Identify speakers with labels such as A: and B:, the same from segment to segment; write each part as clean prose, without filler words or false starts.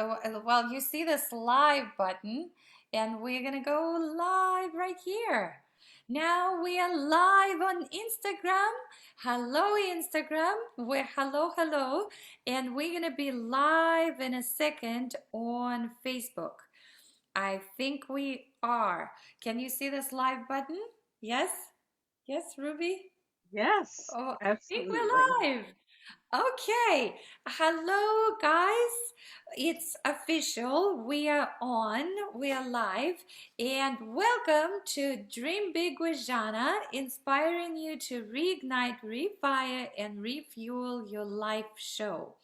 A: well, you see this live button, and we're gonna go live right here. Now we are live on Instagram. Hello, Instagram. We're hello, and we're gonna be live in a second on Facebook. I think we are. Can you see this live button? Yes? Yes, Ruby?
B: Yes,
A: Oh, I think
B: absolutely.
A: we're live. Okay, hello guys. It's official. We are on, we are live, and welcome to Dream Big with Zhanna, inspiring you to reignite, refire, and refuel your life show.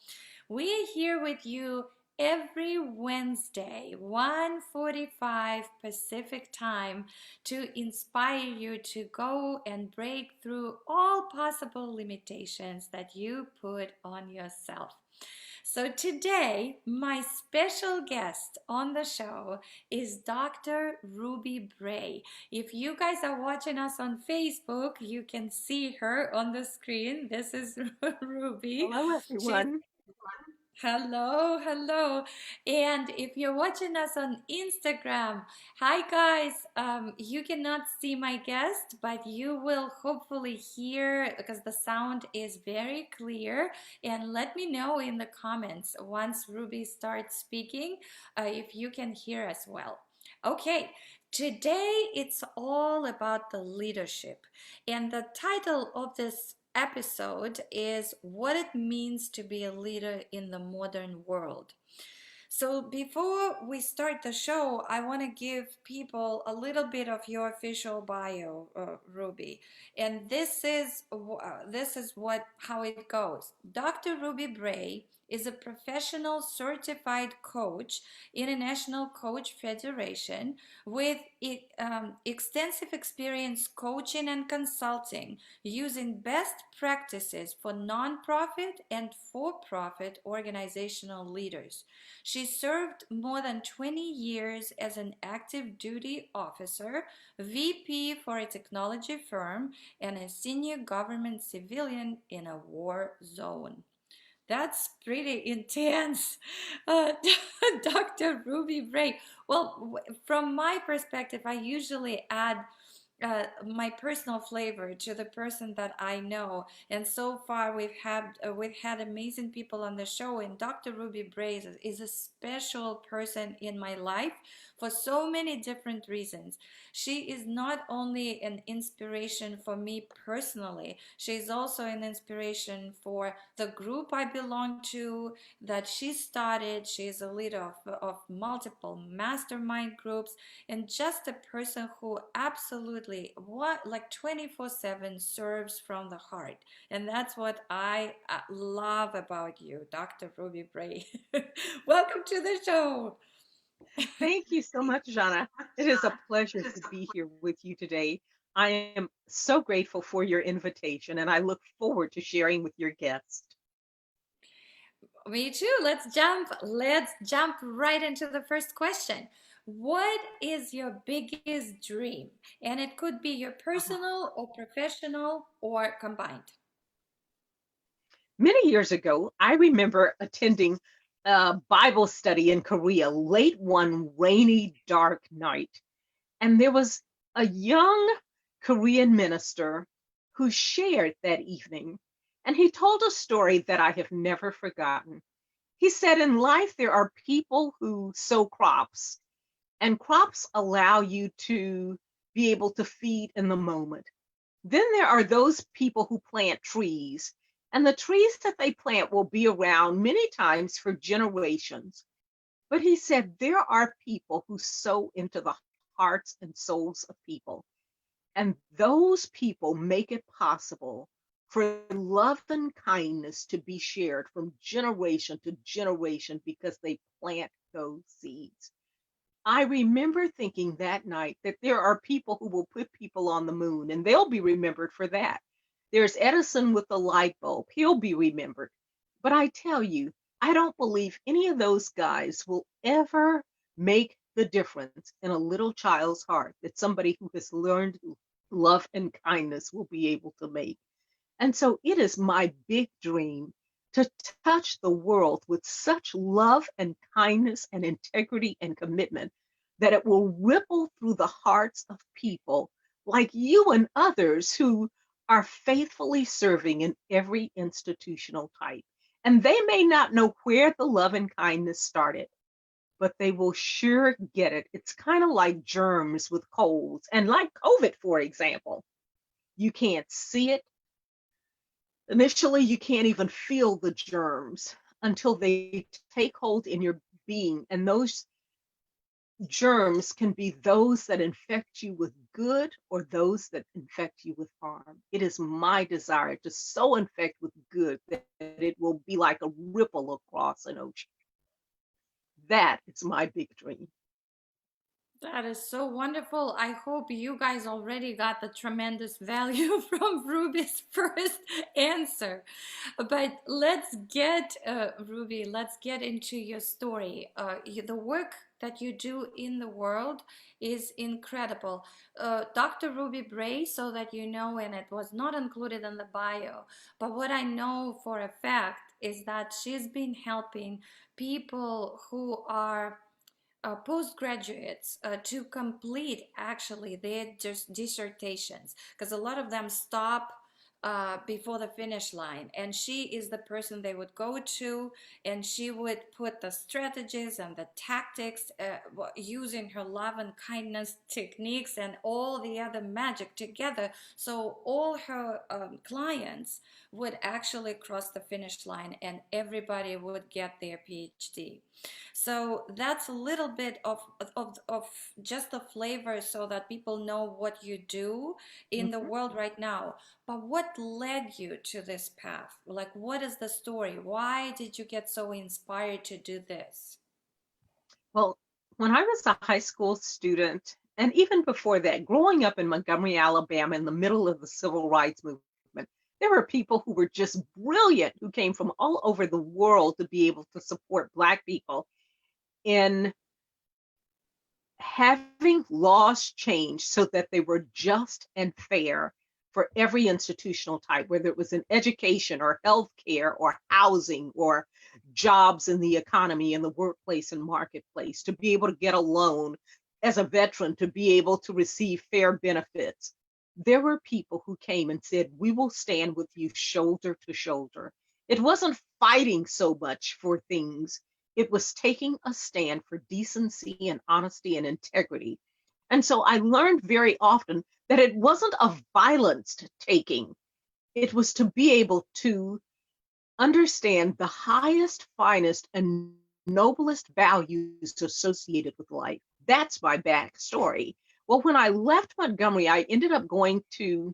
A: We are here with you every Wednesday, 1:45 Pacific time, to inspire you to go and break through all possible limitations that you put on yourself. So today, my special guest on the show is Dr. Rubye Braye. If you guys are watching us on Facebook, you can see her on the screen. This is Ruby.
B: Hello,
A: She's
B: everyone.
A: hello. And if you're watching us on Instagram, hi guys. You cannot see my guest, but you will hopefully hear because the sound is very clear. And let me know in the comments once Ruby starts speaking if you can hear as well. Okay, today it's all about the leadership. And the title of this episode is What It Means to Be a Leader in the Modern World. So, before we start the show, I want to give people a little bit of your official bio, Ruby. And this is what how it goes. Dr. Rubye Braye is a professional certified coach, International Coach Federation, with extensive experience coaching and consulting, using best practices for nonprofit and for-profit organizational leaders. She served more than 20 years as an active duty officer, VP for a technology firm, and a senior government civilian in a war zone. That's pretty intense, uh, Dr. Rubye Braye. Well, from my perspective, I usually add my personal flavor to the person that I know. And so far, we've had amazing people on the show. And Dr. Rubye Braye is a special person in my life for so many different reasons. She is not only an inspiration for me personally, she is also an inspiration for the group I belong to that she started. She is a leader of multiple mastermind groups and just a person who absolutely what like 24/7 serves from the heart. And that's what I love about you, Dr. Rubye Braye. Welcome to the show.
B: Thank you so much, Zhanna. It is a pleasure to be here with you today. I am so grateful for your invitation, and I look forward to sharing with your guest.
A: Me too. Let's jump right into the first question. What is your biggest dream? And it could be your
B: Uh-huh.
A: personal or professional or combined.
B: Many years ago, I remember attending a Bible study in Korea late one rainy, dark night. And there was a young Korean minister who shared that evening. And he told a story that I have never forgotten. He said, in life, there are people who sow crops, and crops allow you to be able to feed in the moment. Then there are those people who plant trees, and the trees that they plant will be around many times for generations. But he said, there are people who sow into the hearts and souls of people. And those people make it possible for love and kindness to be shared from generation to generation because they plant those seeds. I remember thinking that night that there are people who will put people on the moon and they'll be remembered for that. There's Edison with the light bulb, he'll be remembered. But I tell you, I don't believe any of those guys will ever make the difference in a little child's heart that somebody who has learned love and kindness will be able to make. And so it is my big dream to touch the world with such love and kindness and integrity and commitment that it will ripple through the hearts of people like you and others who are faithfully serving in every institutional type. And they may not know where the love and kindness started, but they will sure get it. It's kind of like germs with colds, and like COVID, for example. You can't see it. Initially, you can't even feel the germs until they take hold in your being. And those germs can be those that infect you with good or those that infect you with harm. It is my desire to so infect with good that it will be like a ripple across an ocean. That is my big dream.
A: That is so wonderful. I hope you guys already got the tremendous value from Ruby's first answer. But let's get, Ruby, let's get into your story. The work that you do in the world is incredible. Dr. Rubye Braye, so that you know, and it was not included in the bio, but what I know for a fact is that she's been helping people who are postgraduates to complete actually their dissertations, because a lot of them stop before the finish line, and she is the person they would go to, and she would put the strategies and the tactics using her love and kindness techniques and all the other magic together, so all her clients would actually cross the finish line and everybody would get their PhD. So that's a little bit of just the flavor so that people know what you do in the
B: Mhm.
A: world right now. But what led you to this path? Like, what is the story? Why did you get so inspired to do this?
B: Well, when I was a high school student, and even before that, growing up in Montgomery, Alabama, in the middle of the civil rights movement, there were people who were just brilliant who came from all over the world to be able to support Black people in having laws changed so that they were just and fair for every institutional type, whether it was in education or healthcare or housing or jobs in the economy and the workplace and marketplace, to be able to get a loan as a veteran, to be able to receive fair benefits. There were people who came and said, we will stand with you shoulder to shoulder. It wasn't fighting so much for things, it was taking a stand for decency and honesty and integrity. And so I learned very often that it wasn't a violence taking, it was to be able to understand the highest, finest, and noblest values associated with life. That's my backstory. Well, when I left Montgomery, I ended up going to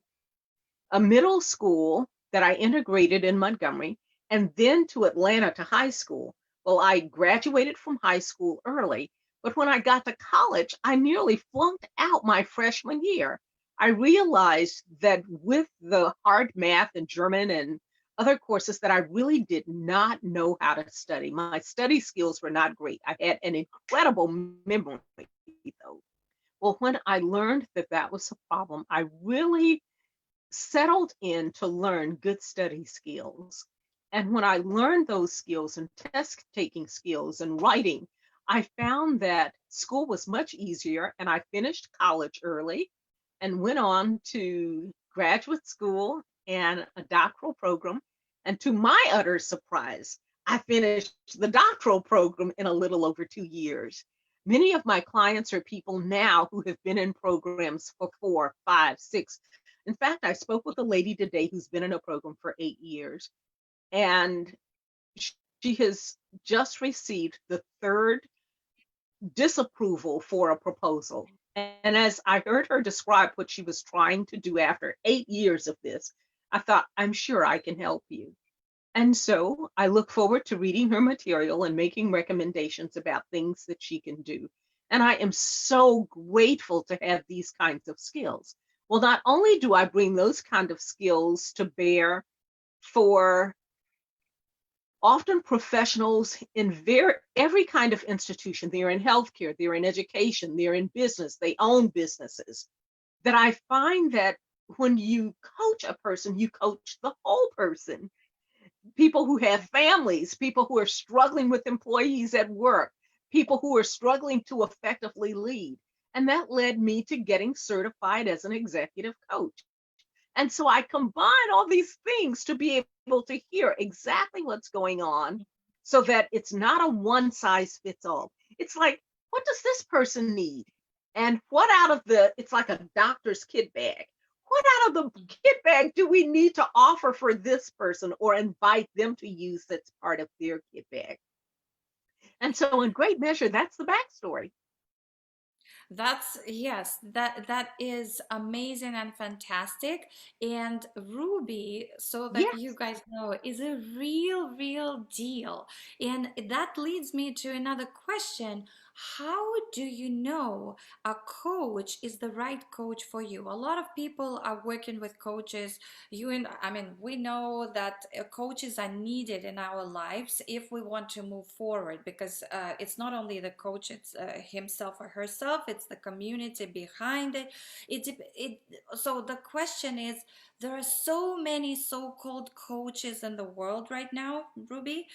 B: a middle school that I integrated in Montgomery, and then to Atlanta to high school. Well, I graduated from high school early, but when I got to college, I nearly flunked out my freshman year. I realized that with the hard math and German and other courses that I really did not know how to study. My study skills were not great. I had an incredible memory though. Well, when I learned that that was a problem, I really settled in to learn good study skills. And when I learned those skills and test taking skills and writing, I found that school was much easier and I finished college early and went on to graduate school and a doctoral program. And to my utter surprise, I finished the doctoral program in a little over 2 years. Many of my clients are people now who have been in programs for 4, 5, 6. In fact, I spoke with a lady today who's been in a program for 8 years, and she has just received the third disapproval for a proposal. And as I heard her describe what she was trying to do after 8 years of this, I thought, I'm sure I can help you. And so I look forward to reading her material and making recommendations about things that she can do. And I am so grateful to have these kinds of skills. Well, not only do I bring those kind of skills to bear for often professionals in every kind of institution, they're in healthcare, they're in education, they're in business, they own businesses, that I find that when you coach a person, you coach the whole person. people who have families, people who are struggling with employees at work, people who are struggling to effectively lead. And that led me to getting certified as an executive coach. And so I combine all these things to be able to hear exactly what's going on so that it's not a one size fits all. It's like, what does this person need? And what out of it's like a doctor's kit bag. What out of the kit bag do we need to offer for this person or invite them to use that's part of their kit bag? And so, in great measure, that's the backstory.
A: That's yes, that is amazing and fantastic. And Ruby, so that you
B: Yes.
A: guys know, is a real deal. And that leads me to another question. How do you know a coach is the right coach for you? A lot of people are working with coaches. You and I mean, we know that coaches are needed in our lives if we want to move forward, because it's not only the coach, it's himself or herself, it's the community behind it. It so the question is, there are so many so-called coaches in the world right now, Ruby.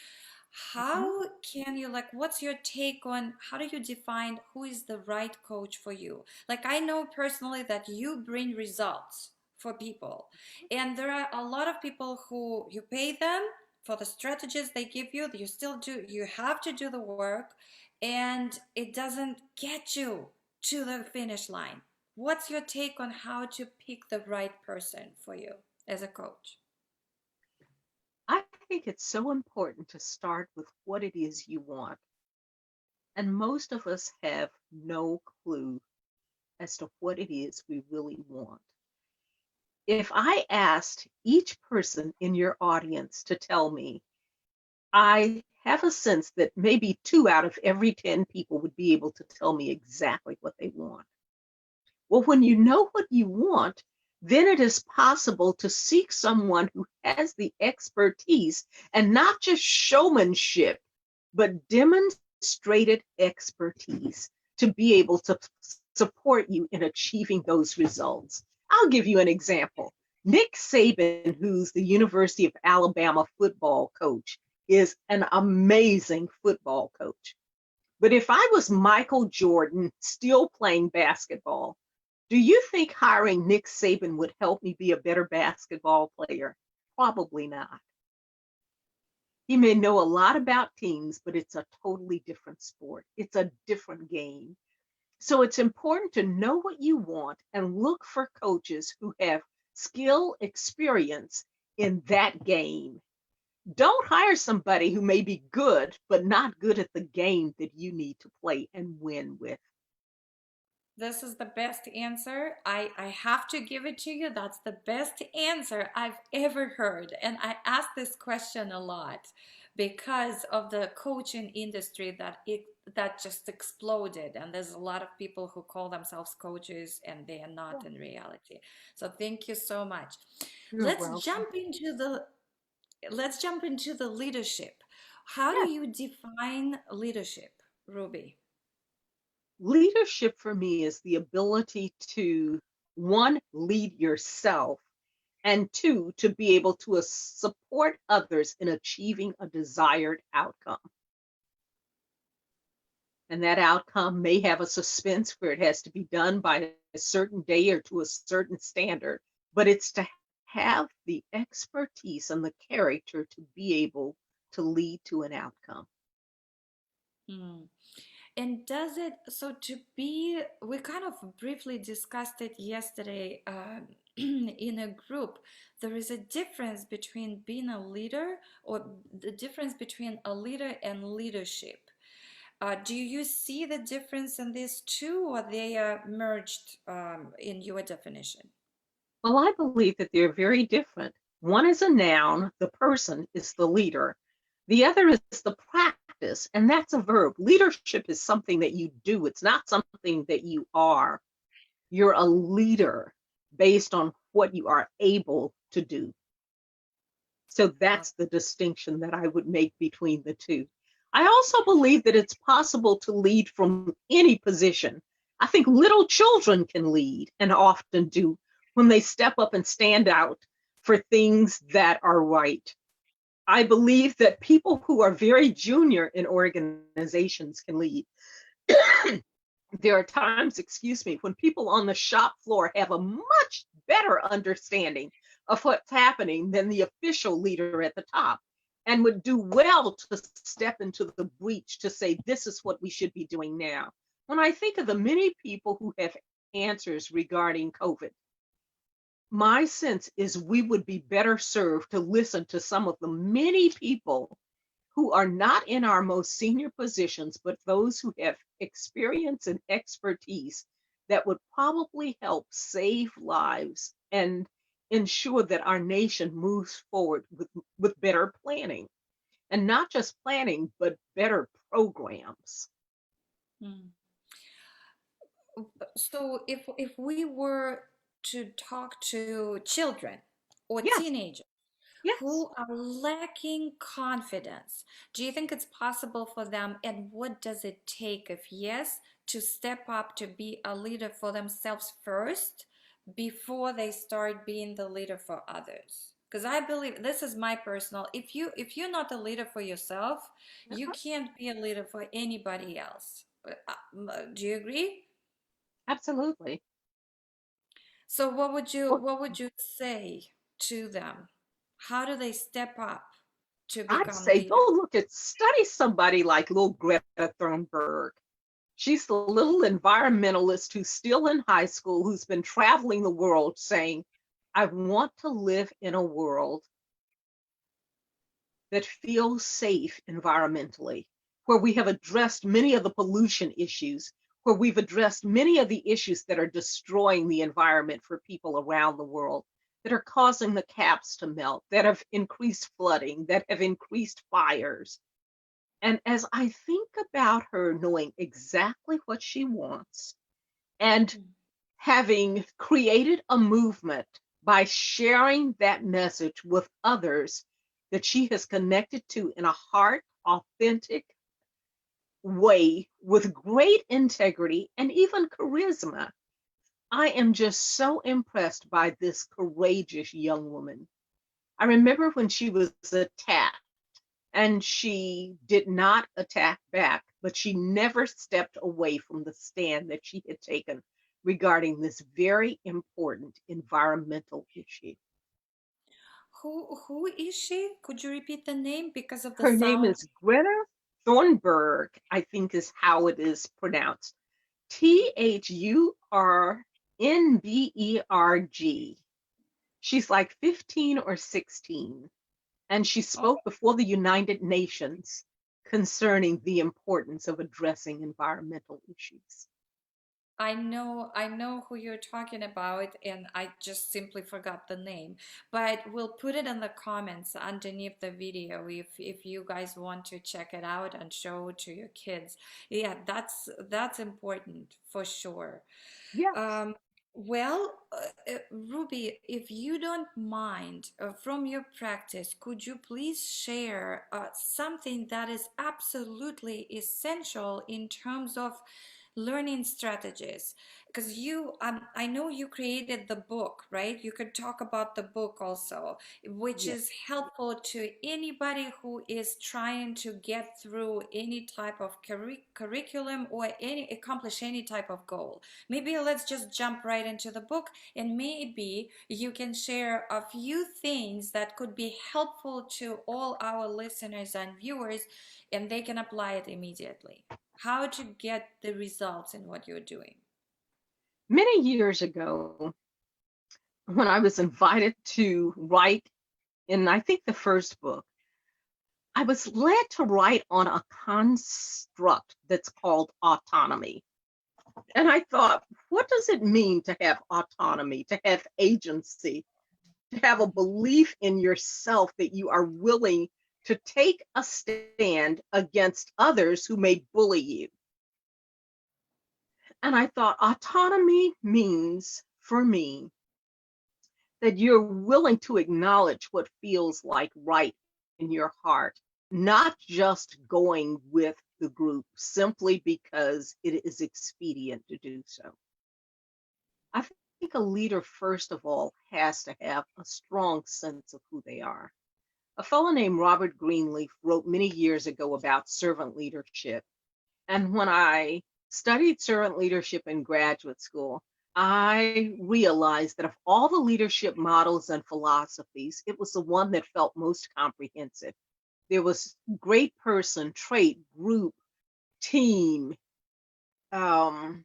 B: Mhm.
A: How can you, like, what's your take on how do you define who is the right coach for you? Like, I know personally that you bring results for people, and there are a lot of people who you pay them for the strategies they give you. You still do, you have to do the work, and it doesn't get you to the finish line. What's your take on how to pick the right person for you as a coach?
B: I think it's so important to start with what it is you want. And most of us have no clue as to what it is we really want. If I asked each person in your audience to tell me, I have a sense that maybe 2 out of every 10 people would be able to tell me exactly what they want. Well, when you know what you want, then it is possible to seek someone who has the expertise and not just showmanship, but demonstrated expertise to be able to support you in achieving those results. I'll give you an example. Nick Saban, who's the University of Alabama football coach, is an amazing football coach. But if I was Michael Jordan still playing basketball, do you think hiring Nick Saban would help me be a better basketball player? Probably not. He may know a lot about teams, but it's a totally different sport. It's a different game. So it's important to know what you want and look for coaches who have skill, experience in that game. Don't hire somebody who may be good, but not good at the game that you need to play and win with.
A: This is the best answer. I have to give it to you. That's the best answer I've ever heard. And I ask this question a lot because of the coaching industry that just exploded. And there's a lot of people who call themselves coaches and they are not in reality. So thank you so much.
B: You're
A: Let's
B: welcome.
A: jump into the let's jump into the leadership. How do
B: Yeah.
A: you define leadership, Ruby?
B: Leadership for me is the ability to, one, lead yourself, and two, to be able to support others in achieving a desired outcome. And that outcome may have a suspense where it has to be done by a certain day or to a certain standard, but it's to have the expertise and the character to be able to lead to an outcome.
A: Hmm. And does it, so to be, we kind of briefly discussed it yesterday in a group. There is a difference between being a leader, or the difference between a leader and leadership. Do you see the difference in these two, or they are merged in your definition?
B: Well, I believe that they're very different. One is a noun, the person is the leader. The other is the practice, and that's a verb. Leadership is something that you do, it's not something that you are. You're a leader based on what you are able to do. So
A: Oh,
B: that's the distinction that I would make between the two. I also believe that it's possible to lead from any position. I think little children can lead and often do when they step up and stand out for things that are right. I believe that people who are very junior in organizations can lead. There are times, excuse me, when people on the shop floor have a much better understanding of what's happening than the official leader at the top, and would do well to step into the breach to say, this is what we should be doing now. When I think of the many people who have answers regarding COVID, my sense is we would be better served to listen to some of the many people who are not in our most senior positions, but those who have experience and expertise that would probably help save lives and ensure that our nation moves forward with better planning. And not just planning, but better programs.
A: Mm. So if we were to talk to children or
B: Yes,
A: teenagers
B: yes.
A: who are lacking confidence, do you think it's possible for them, and what does it take, if yes, to step up to be a leader for themselves first before they start being the leader for others? Because I believe this is my personal, if you're not a leader for yourself, you
B: Uh-huh.
A: can't be a leader for anybody else. Do you agree?
B: Absolutely.
A: So
B: Well,
A: what would you say to them? How do they step up to
B: I'd
A: become
B: say
A: leaders?
B: go study somebody like little Greta Thunberg. She's the little environmentalist who's still in high school, who's been traveling the world saying, I want to live in a world that feels safe environmentally, where we have addressed many of the pollution issues, where we've addressed many of the issues that are destroying the environment for people around the world, that are causing the caps to melt, that have increased flooding, that have increased fires. And as I think about her knowing exactly what she wants and having created a movement by sharing that message with others that she has connected to in a heart, authentic way with great integrity and even charisma. I am just so impressed by this courageous young woman. I remember when she was attacked and she did not attack back, but she never stepped away from the stand that she had taken regarding this very important environmental issue.
A: Who is she? Could you repeat the name because of the
B: Her name
A: sound?
B: is Greta Thunberg, I think is how it is pronounced. Thunberg. She's like 15 or 16, and she
A: Oh,
B: spoke before the United Nations concerning the importance of addressing environmental issues.
A: I know who you're talking about, and I just simply forgot the name. But we'll put it in the comments underneath the video if you guys want to check it out and show it to your kids. Yeah, that's important for sure.
B: Yes.
A: Um, well, Ruby, if you don't mind, from your practice, could you please share something that is absolutely essential in terms of learning strategies? Because I know you created the book, right? You could talk about the book also, which
B: Yes.
A: is helpful to anybody who is trying to get through any type of curriculum or accomplish any type of goal. Maybe let's just jump right into the book, and maybe you can share a few things that could be helpful to all our listeners and viewers, and they can apply it immediately. How to get the results in what you're doing.
B: Many years ago, when I was invited to write in, I think, the first book, I was led to write on a construct that's called autonomy. And I thought, what does it mean to have autonomy, to have agency, to have a belief in yourself that you are willing to take a stand against others who may bully you? And I thought autonomy means for me that you're willing to acknowledge what feels like right in your heart, not just going with the group simply because it is expedient to do so. I think a leader, first of all, has to have a strong sense of who they are, A fellow named Robert Greenleaf wrote many years ago about servant leadership. And when I studied servant leadership in graduate school, I realized that of all the leadership models and philosophies, it was the one that felt most comprehensive. There was great person, trait, group, team, um,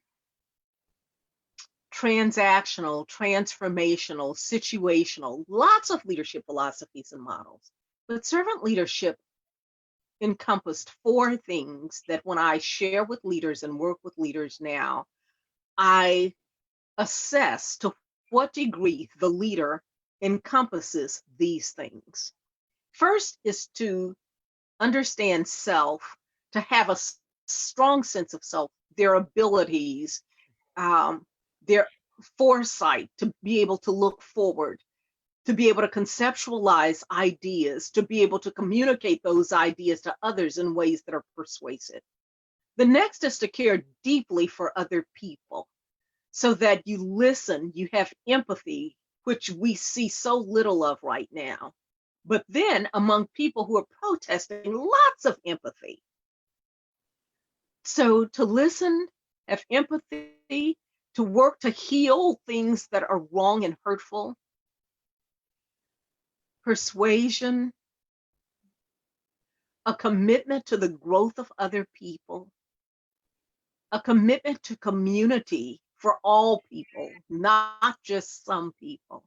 B: transactional, transformational, situational, lots of leadership philosophies and models. But servant leadership encompassed four things that when I share with leaders and work with leaders now, I assess to what degree the leader encompasses these things. First is to understand self, to have a strong sense of self, their abilities, their foresight to be able to look forward, to be able to conceptualize ideas, to be able to communicate those ideas to others in ways that are persuasive. The next is to care deeply for other people so that you listen, you have empathy, which we see so little of right now. But then among people who are protesting, lots of empathy. So to listen, have empathy, to work to heal things that are wrong and hurtful, persuasion, a commitment to the growth of other people, a commitment to community for all people, not just some people.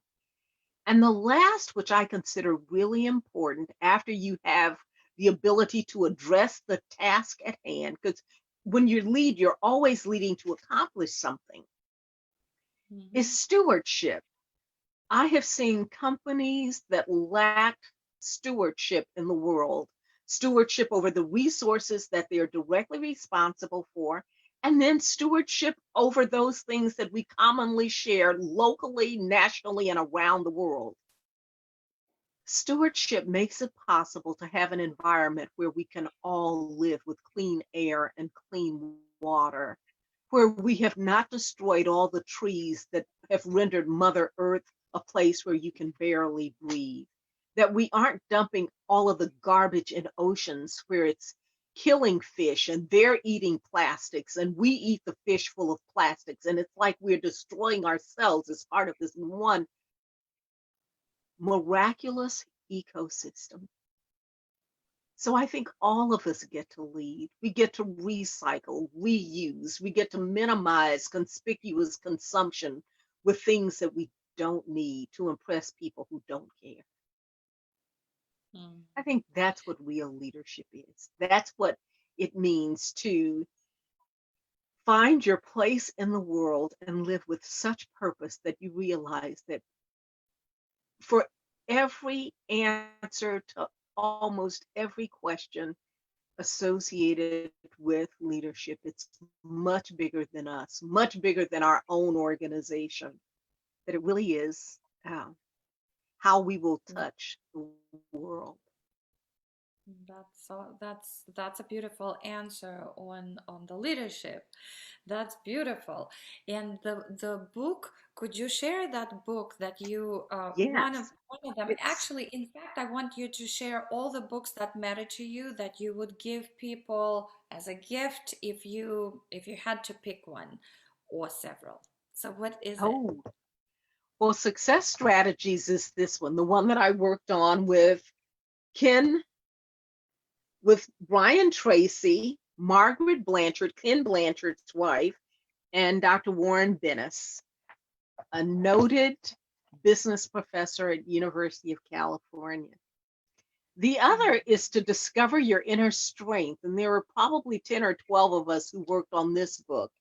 B: And the last, which I consider really important after you have the ability to address the task at hand, because when you lead, you're always leading to accomplish something, is
A: Mhm.
B: stewardship. I have seen companies that lack stewardship in the world, stewardship over the resources that they are directly responsible for, and then stewardship over those things that we commonly share locally, nationally, and around the world. Stewardship makes it possible to have an environment where we can all live with clean air and clean water, where we have not destroyed all the trees that have rendered Mother Earth a place where you can barely breathe, that we aren't dumping all of the garbage in oceans where it's killing fish and they're eating plastics and we eat the fish full of plastics. And it's like we're destroying ourselves as part of this one miraculous ecosystem. So I think all of us get to lead. We get to recycle, reuse, we get to minimize conspicuous consumption with things that we don't need to impress people who don't care.
A: Mm.
B: I think that's what real leadership is. That's what it means to find your place in the world and live with such purpose that you realize that for every answer to almost every question associated with leadership, it's much bigger than us, much bigger than our own organization, that it really is how we will touch the world.
A: That's a beautiful answer on the leadership. That's beautiful. And the book, could you share that book that you
B: Yes,
A: one of them?
B: it's,
A: Actually, in fact, I want you to share all the books that matter to you that you would give people as a gift if you had to pick one or several. So what is it?
B: oh, well, Success Strategies is this one, the one that I worked on Ken, with Brian Tracy, Margaret Blanchard, Ken Blanchard's wife, and Dr. Warren Bennis, a noted business professor at University of California. The
A: Mm.
B: other is to discover your inner strength. And there were probably 10 or 12 of us who worked on this book.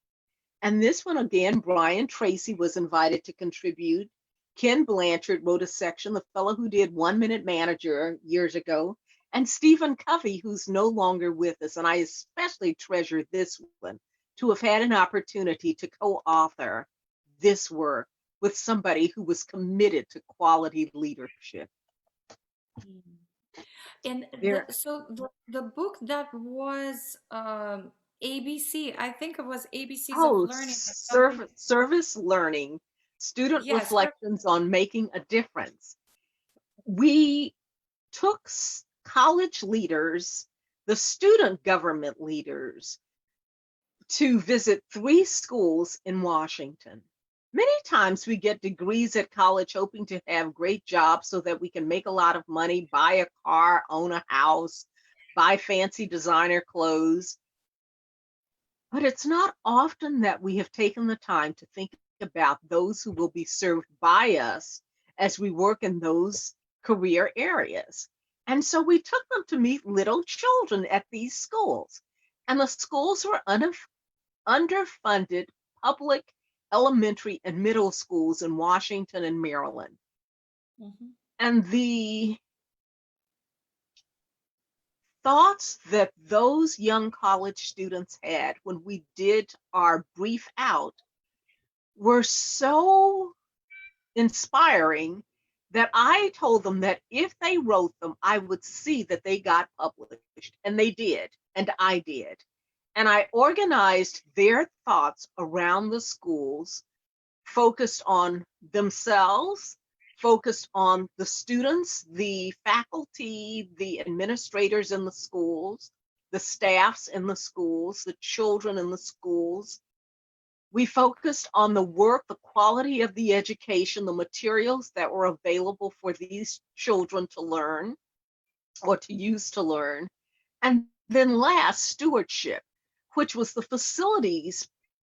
B: And this one, again, Brian Tracy was invited to contribute. Ken Blanchard wrote a section, the fellow who did One Minute Manager years ago, and Stephen Covey, who's no longer with us. And I especially treasure this one, to have had an opportunity to co-author this work with somebody who was committed to quality leadership.
A: Mm. And
B: There,
A: the book that was ABC, I think it was ABCs of
B: oh,
A: Learning or something.
B: service learning, student
A: Yes,
B: reflections on making a difference. We took college leaders, the student government leaders, to visit 3 schools in Washington. Many times we get degrees at college hoping to have great jobs so that we can make a lot of money, buy a car, own a house, buy fancy designer clothes. But it's not often that we have taken the time to think about those who will be served by us as we work in those career areas. And so we took them to meet little children at these schools. And the schools were underfunded public elementary and middle schools in Washington and Maryland.
A: Mhm.
B: And the thoughts that those young college students had when we did our brief out were so inspiring that I told them that if they wrote them, I would see that they got published. And they did, and I did. And I organized their thoughts around the schools, focused on themselves, focused on the students, the faculty, the administrators in the schools, the staffs in the schools, the children in the schools. We focused on the work, the quality of the education, the materials that were available for these children to learn or to use to learn. And then last, stewardship, which was the facilities,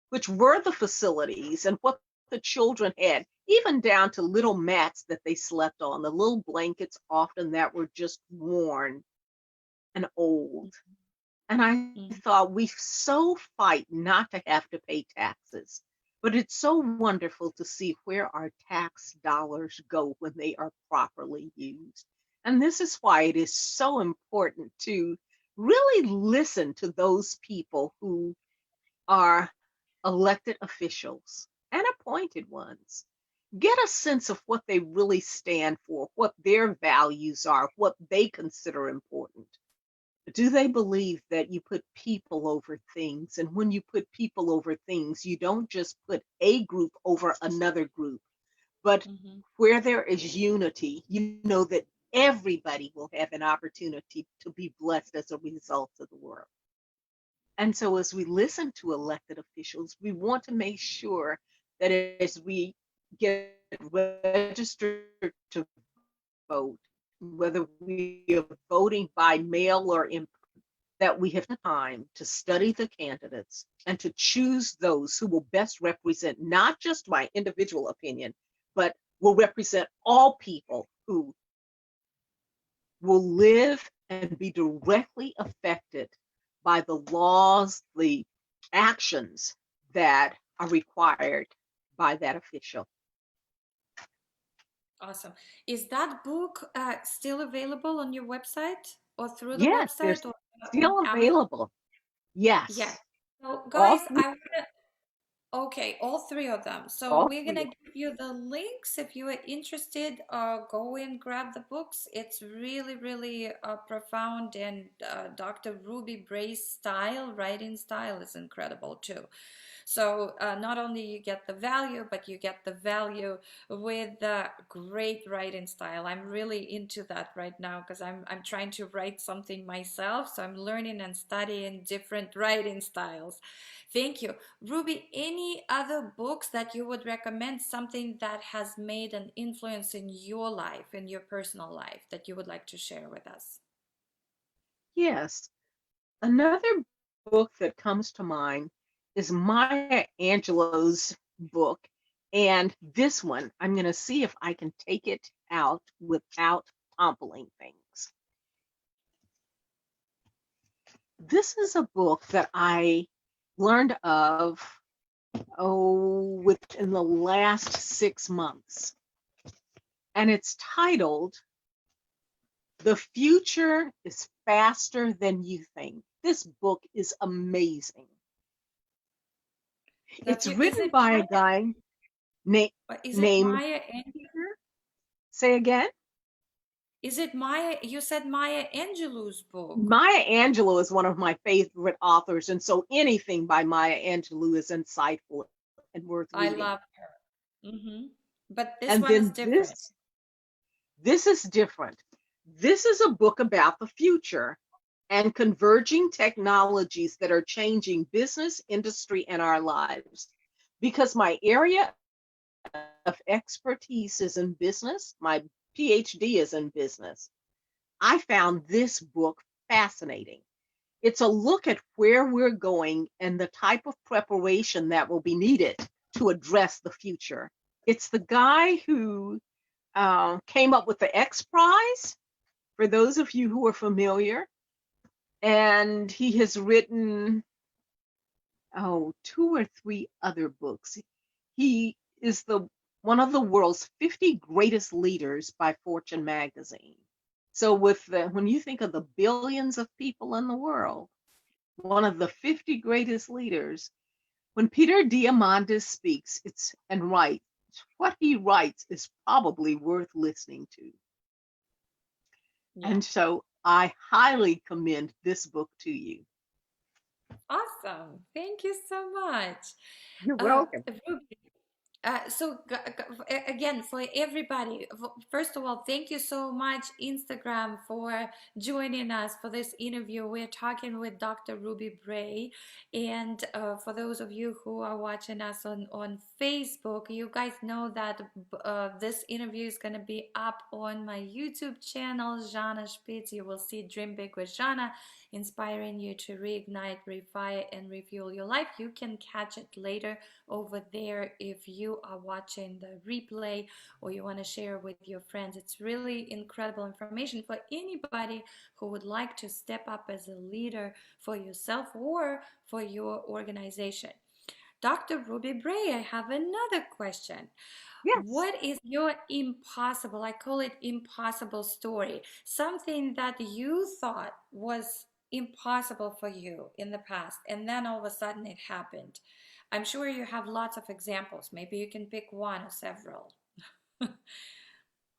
B: which were the facilities and what the children had, even down to little mats that they slept on, the little blankets often that were just worn and old. And I
A: Mhm.
B: thought, we so fight not to have to pay taxes, but it's so wonderful to see where our tax dollars go when they are properly used. And this is why it is so important to really listen to those people who are elected officials and appointed ones. Get a sense of what they really stand for, what their values are, what they consider important. Do they believe that you put people over things? And when you put people over things, you don't just put a group over another group, but
A: Mhm.
B: where there is unity, you know that everybody will have an opportunity to be blessed as a result of the work. And so, as we listen to elected officials, we want to make sure that as we get registered to vote, whether we are voting by mail or in, that we have the time to study the candidates and to choose those who will best represent not just my individual opinion, but will represent all people who will live and be directly affected by the laws, the actions that are required by that official.
A: Awesome. Is that book still available on your website or through the
B: Yes, they're
A: website or on
B: still
A: Amazon?
B: available.
A: Yeah.
B: Yes,
A: So,
B: all
A: guys,
B: three,
A: I okay, all three of them. So
B: all
A: we're
B: three
A: gonna
B: of
A: give you the links if you are interested. Go and grab the books. It's really, really profound, and Dr. Ruby Bray's style, writing style, is incredible too. So not only you get the value, but you get the value with the great writing style. I'm really into that right now because I'm trying to write something myself. So I'm learning and studying different writing styles. Thank you. Ruby, any other books that you would recommend, something that has made an influence in your life, in your personal life, that you would like to share with us?
B: Yes. Another book that comes to mind is Maya Angelou's book. And this one, I'm going to see if I can take it out without toppling things. This is a book that I learned of, within the last 6 months. And it's titled The Future is Faster Than You Think. This book is amazing. It's
A: Is
B: written
A: it
B: by a
A: Maya?
B: guy na-
A: Is it
B: named,
A: Maya Angelou?
B: say again?
A: Is it Maya? You said Maya Angelou's book.
B: Maya Angelou is one of my favorite authors, and so anything by Maya Angelou is insightful and worth
A: I
B: reading.
A: love her. But this
B: And
A: one is
B: then
A: different.
B: this is different. This is a book about the future and converging technologies that are changing business, industry, and our lives. Because my area of expertise is in business, my PhD is in business, I found this book fascinating. It's a look at where we're going and the type of preparation that will be needed to address the future. It's the guy who came up with the X Prize, for those of you who are familiar. And he has written, two or three other books. He is the one of the world's 50 greatest leaders by Fortune magazine. So when you think of the billions of people in the world, one of the 50 greatest leaders, when Peter Diamandis speaks, and writes, what he writes is probably worth listening to.
A: Yeah.
B: And so I highly commend this book to you.
A: Awesome. Thank you so much.
B: You're welcome.
A: Ruby, again, for everybody, first of all, thank you so much, Instagram, for joining us for this interview. We're talking with Dr. Rubye Braye. And for those of you who are watching us on Facebook, you guys know that this interview is going to be up on my YouTube channel, Zhanna Spitz. You will see Dream Big with Zhanna, inspiring you to reignite, refire, and refuel your life. You can catch it later over there if you are watching the replay or you want to share with your friends. It's really incredible information for anybody who would like to step up as a leader for yourself or for your organization. Dr. Rubye Braye, I have another question.
B: Yes.
A: What is your impossible, I call it impossible story, something that you thought was impossible for you in the past and then all of a sudden it happened? I'm sure you have lots of examples. Maybe you can pick one or several.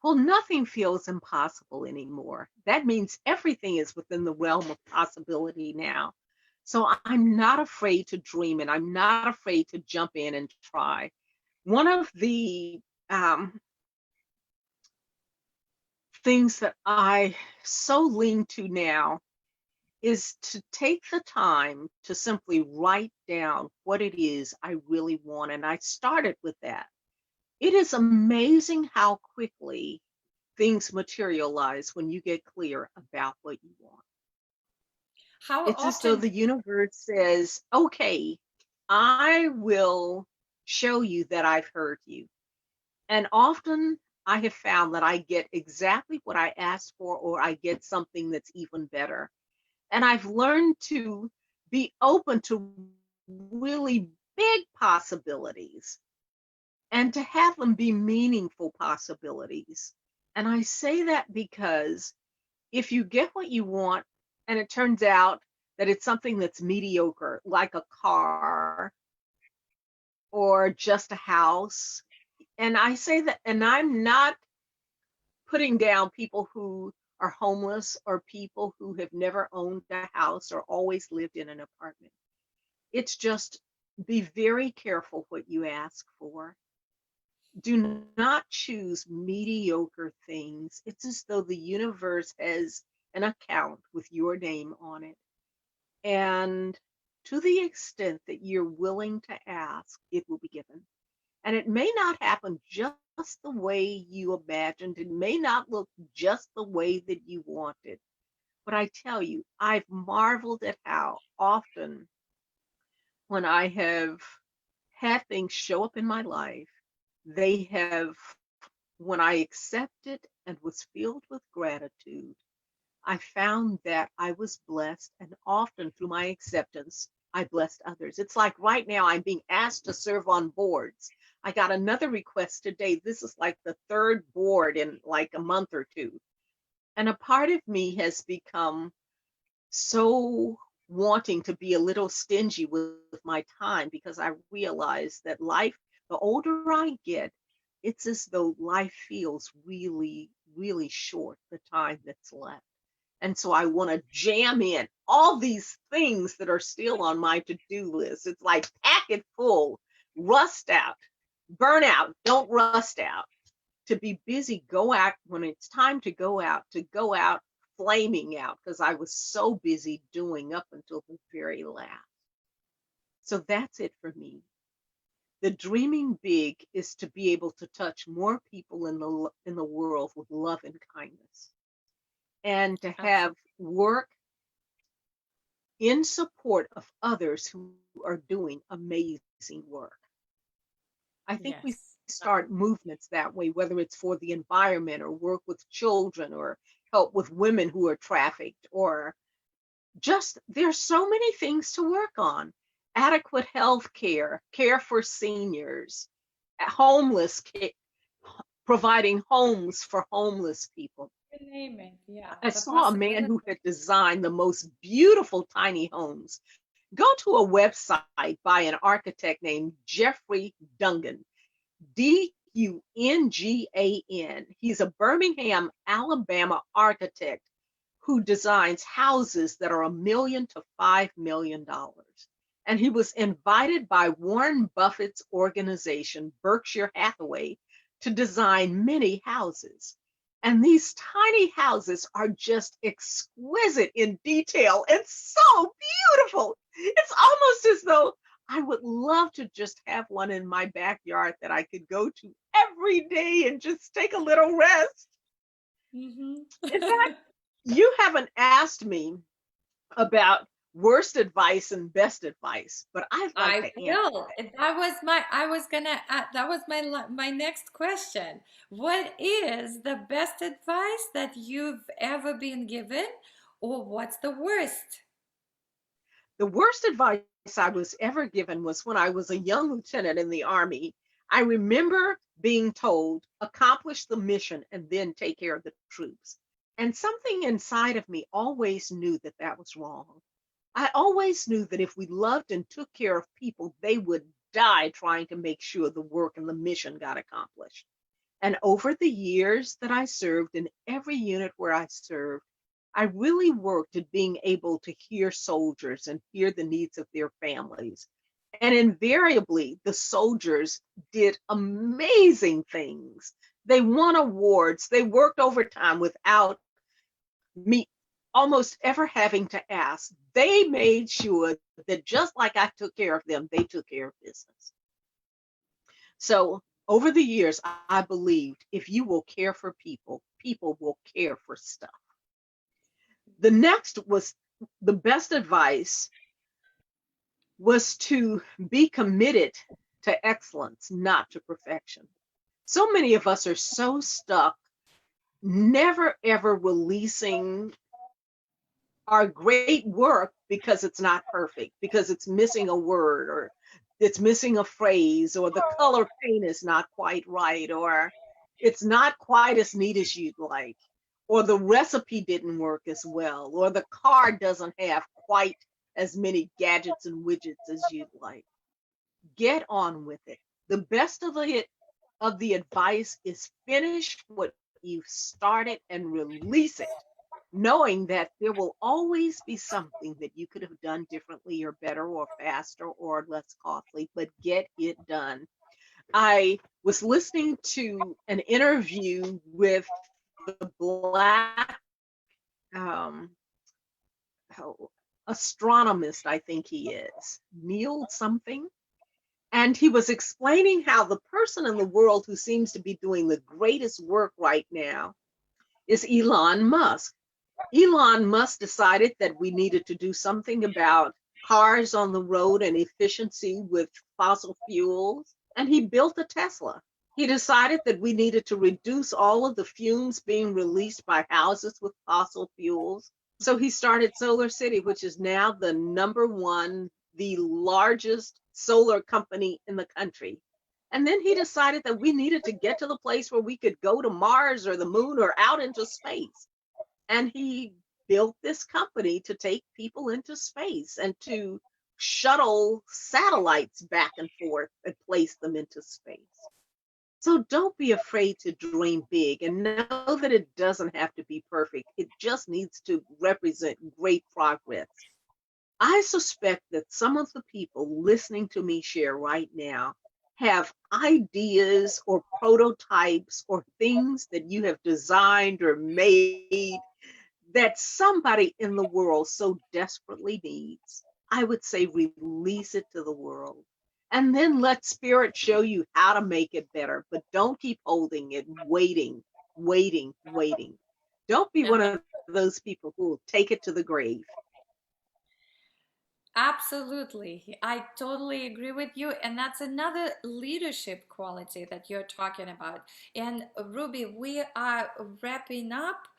B: Well, nothing feels impossible anymore. That means everything is within the realm of possibility now. So I'm not afraid to dream and I'm not afraid to jump in and try. One of the things that I so lean to now is to take the time to simply write down what it is I really want. And I started with that. It is amazing how quickly things materialize when you get clear about what you want.
A: How
B: It's as though
A: often?
B: the universe says, okay, I will show you that I've heard you. And often I have found that I get exactly what I asked for, or I get something that's even better. And I've learned to be open to really big possibilities and to have them be meaningful possibilities. And I say that because if you get what you want and it turns out that it's something that's mediocre, like a car or just a house, and I say that, and I'm not putting down people who are homeless or people who have never owned a house or always lived in an apartment. It's just be very careful what you ask for. Do not choose mediocre things. It's as though the universe has an account with your name on it. And to the extent that you're willing to ask, it will be given. And it may not happen just the way you imagined. It may not look just the way that you wanted. But I tell you, I've marveled at how often when I have had things show up in my life, they have, when I accepted and was filled with gratitude, I found that I was blessed, and often through my acceptance, I blessed others. It's like right now I'm being asked to serve on boards. I got another request today. This is like the third board in like a month or two. And a part of me has become so wanting to be a little stingy with my time because I realize that life, the older I get, it's as though life feels really, really short, the time that's left. And so I want to jam in all these things that are still on my to-do list. It's like pack it full, rust out, burn out, don't rust out. to be busy, go out when it's time to go out flaming out because I was so busy doing up until the very last. So that's it for me. The dreaming big is to be able to touch more people in the world with love and kindness, and to have
A: Absolutely.
B: work in support of others who are doing amazing work. I think we
A: Yes.
B: start movements that way, whether it's for the environment or work with children or help with women who are trafficked, or just there's so many things to work on. Adequate health care, care for seniors, homeless, providing homes for homeless people.
A: You name it. Yeah.
B: I
A: The
B: saw a man
A: possibility.
B: who had designed the most beautiful tiny homes. Go to a website by an architect named Jeffrey Dungan, Dungan. He's a Birmingham, Alabama architect who designs houses that are $1 million to $5 million. And he was invited by Warren Buffett's organization, Berkshire Hathaway, to design many houses. And these tiny houses are just exquisite in detail and so beautiful. It's almost as though I would love to just have one in my backyard that I could go to every day and just take a little rest.
A: Hmm.
B: In fact, you haven't asked me about worst advice and best advice, but I'd like
A: I
B: to answer
A: will.
B: that.
A: That was my, I was gonna, that was my next question. What is the best advice that you've ever been given, or what's the worst?
B: The worst advice I was ever given was when I was a young lieutenant in the Army. I remember being told, accomplish the mission and then take care of the troops. And something inside of me always knew that that was wrong. I always knew that if we loved and took care of people, they would die trying to make sure the work and the mission got accomplished. And over the years that I served in every unit where I served, I really worked at being able to hear soldiers and hear the needs of their families. And invariably, the soldiers did amazing things. They won awards, they worked overtime without me almost ever having to ask. They made sure that just like I took care of them, they took care of business. So over the years, I believed if you will care for people, people will care for stuff. The next was the best advice was to be committed to excellence, not to perfection. So many of us are so stuck, never ever releasing our great work because it's not perfect, because it's missing a word, or it's missing a phrase, or the color paint is not quite right, or it's not quite as neat as you'd like, or the recipe didn't work as well, or the car doesn't have quite as many gadgets and widgets as you'd like. Get on with it. The best of the advice is finish what you've started and release it, knowing that there will always be something that you could have done differently or better or faster or less costly, but get it done. I was listening to an interview with the Black um, oh, astronomist, I think he is, Neil something. And he was explaining how the person in the world who seems to be doing the greatest work right now is Elon Musk. Elon Musk decided that we needed to do something about cars on the road and efficiency with fossil fuels, and he built a Tesla. He decided that we needed to reduce all of the fumes being released by houses with fossil fuels. So he started Solar City, which is now the number one, the largest solar company in the country. And then he decided that we needed to get to the place where we could go to Mars or the moon or out into space. And he built this company to take people into space and to shuttle satellites back and forth and place them into space. So don't be afraid to dream big and know that it doesn't have to be perfect. It just needs to represent great progress. I suspect that some of the people listening to me share right now have ideas or prototypes or things that you have designed or made that somebody in the world so desperately needs, I would say release it to the world. And then let spirit show you how to make it better. But don't keep holding it, waiting, waiting, waiting. Don't be one of those people who will take it to the grave.
A: Absolutely. I totally agree with you. And that's another leadership quality that you're talking about. And Ruby, we are wrapping up.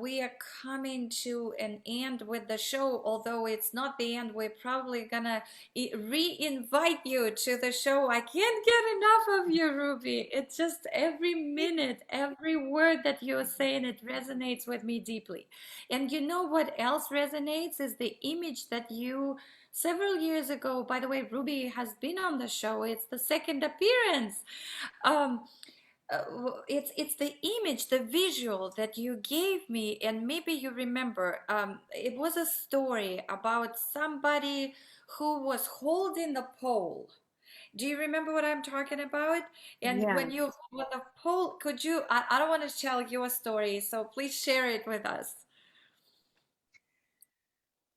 A: We are coming to an end with the show, although it's not the end. We're probably gonna re-invite you to the show. I can't get enough of you, Ruby. It's just every minute, every word that you're saying, it resonates with me deeply. And you know what else resonates is the image that you several years ago, by the way, Ruby has been on the show. It's the second appearance. Um, it's the image, the visual that you gave me, and maybe you remember. It was a story about somebody who was holding the pole. Do you remember what I'm talking about? And
B: Yeah.
A: when you hold the pole, could you? I don't want to tell your story, so please share it with us.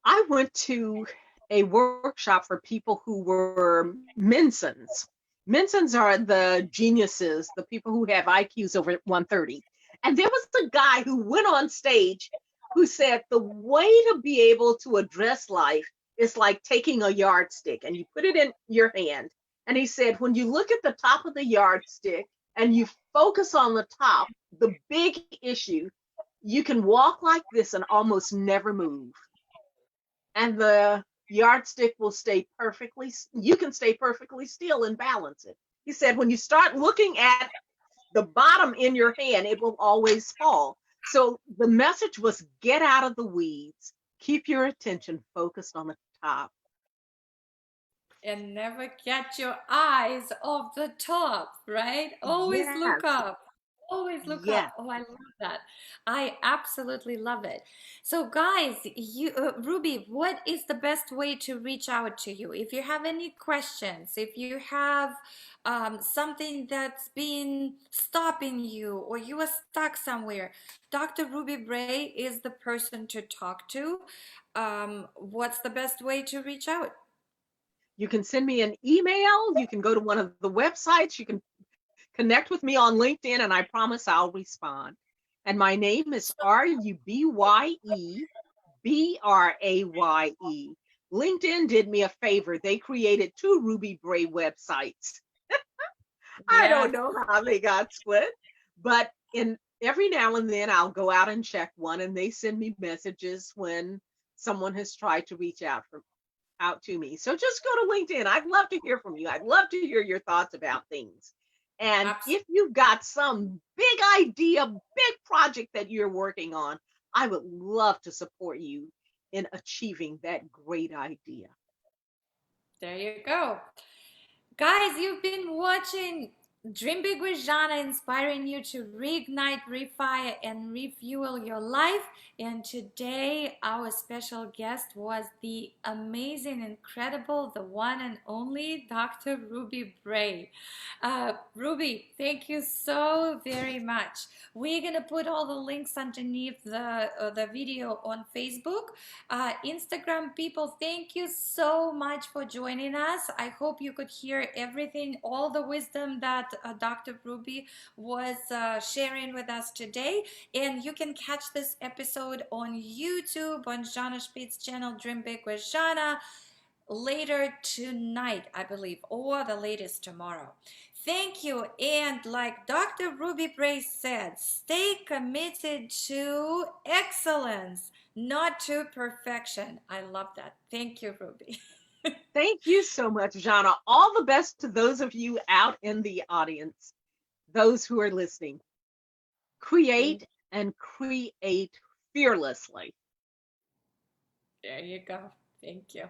B: I went to a workshop for people who were Mensons. Mensons are the geniuses, the people who have IQs over 130. And there was a guy who went on stage who said the way to be able to address life is like taking a yardstick and you put it in your hand. And he said, when you look at the top of the yardstick and you focus on the top, the big issue, you can walk like this and almost never move, and the yardstick will stay perfectly, you can stay perfectly still and balance it. He said, when you start looking at the bottom in your hand, it will always fall. So the message was get out of the weeds, keep your attention focused on the top.
A: And never get your eyes off the top, right? Always look
B: Yes,
A: up. Always look
B: yes.
A: up. Oh, I love that. I absolutely love it. So, guys, Ruby, what is the best way to reach out to you? If you have any questions, if you have something that's been stopping you, or you are stuck somewhere, Dr. Ruby Bray is the person to talk to. What's the best way to reach out?
B: You can send me an email. You can go to one of the websites. You can connect with me on LinkedIn, and I promise I'll respond. And my name is Rubye. LinkedIn did me a favor. They created two Rubye Braye websites. I don't
A: Yes.
B: know how they got split, but in every now and then I'll go out and check one, and they send me messages when someone has tried to reach out to me. So just go to LinkedIn. I'd love to hear from you. I'd love to hear your thoughts about things. And if you've got some big idea, big project that you're working on, I would love to support you in achieving that great idea.
A: There you go. Guys, you've been watching Dream Big with Zhanna, inspiring you to reignite, refire, and refuel your life. And today, our special guest was the amazing, incredible, the one and only Dr. Rubye Braye. Ruby, thank you so very much. We're gonna put all the links underneath the video on Facebook. Instagram people, thank you so much for joining us. I hope you could hear everything, all the wisdom that Dr. Ruby was sharing with us today. And you can catch this episode on YouTube on Zhanna Spitz's channel, Dream Big with Zhanna, later tonight, I believe, or the latest tomorrow. Thank you. And like Dr. Rubye Braye said, stay committed to excellence, not to perfection. I love that. Thank you, Ruby.
B: Thank you so much, Zhanna. All the best to those of you out in the audience, those who are listening.
A: Thank,
B: Create and create fearlessly.
A: there you go. Thank you.